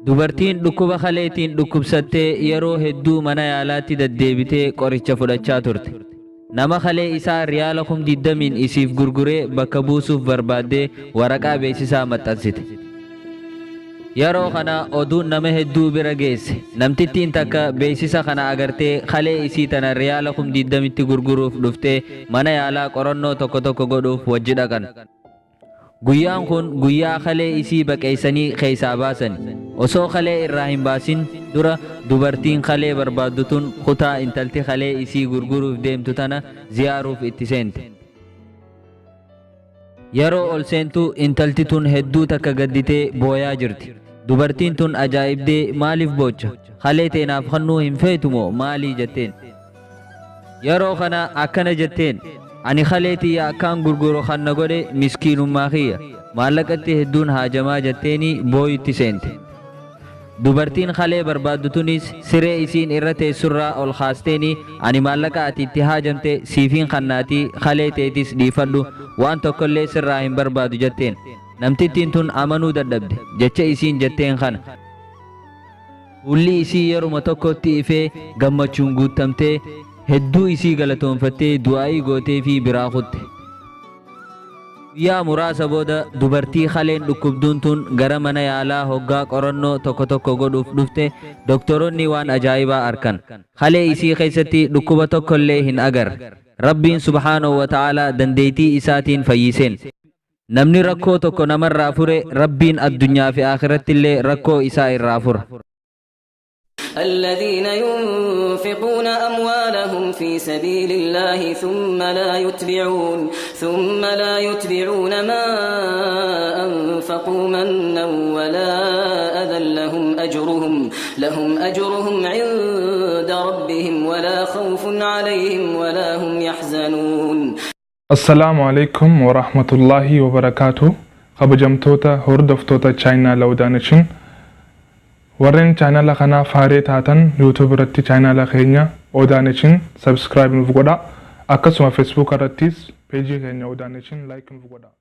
dubartiin dhukkuba khaleetiin dhukkubsattee yeroo hedduu mana yaalaatti deddeebitee qoricha fudhachaa turte. Nama khalee isaa riyaala 20 isiif gurguree bakka buusuuf barbaaddee waraqaa beeksisaa maxxansite. Yeroo kana oduun nama hedduu bira geesse. Namtittiin takka beeksisa kana agartee khalee isii tana riyaala 20tti gurguruuf dhuftee mana yaalaa qorannoo tokko godhuuf wajji dhaqan. Guyyaan kun guyyaa khalee isii baqeessanii keessaa baasan. Osoo khalee irraa hin baasin dura dubartiin khalee barbaaddu tun kutaa intalti khalee isii gurguruuf deemtu tana ziyaaruuf itti seente. Yeroo ol seentu intalti tun hedduu takka gadditee booyaa jirti. Dubartiin tun ajaa'ibdee maaliif boocha? Khalee teenaaf hannuu hin feetu moo maalii jetteen? Yeroo kana akkana jetteen. Ani khaleetii akkaan gurguru kanna godhe miskiinummaa kiyya maallaqatti hedduun haajamaa jetteeni booyitti seente. Dubartiin khalee barbaaddu tunis siree isiin irra teessurraa ol kaasteeni ani maallaqa ati itti haajamte siifiin kannaatii khalee teetis dhiifadhu waan tokkollee sirraa hin barbaadu jetteen. Namtittiin tun amanuu dadhabde jecha isiin jetteen kana. Fuulli isii yeruma tokkotti ifee gammachuun guutamtee hedduu isii galatoonfattee du'aa'ii gootee fi biraa kutte. Guyyaa muraasa booda dubartii khaleen dhukkubduun tun gara mana yaalaa hoggaa qorannoo tokko godhuuf dhufte doktoroonni waan ajaa'ibaa arkan. Khalee isii keessatti dhukkuba tokkollee hin agarre. Rabbiin subhaanahu wa ta'aalaa dandeettii isaatiin fayyiseen. Namni rakkoo tokko namarraa fure Rabbiin addunyaa fi akhiratti illee rakkoo isaa irraa fura. الذين ينفقون أموالهم في سبيل الله ثم لا يتبعون ما أنفقوا منا ولا أذى لهم أجرهم عند ربهم ولا خوف عليهم ولا هم يحزنون. السلام عليكم ورحمة الله وبركاته. خبجمتوتا هردفتوتا چاينا لودانشن warreen chaanala kanaaf haaree taatan YouTube irratti chaanala keenya Odaanechin subscribe nuuf godhaa akkasuma Facebook irrattis peejii keenya Odaanechin like nuuf godhaa.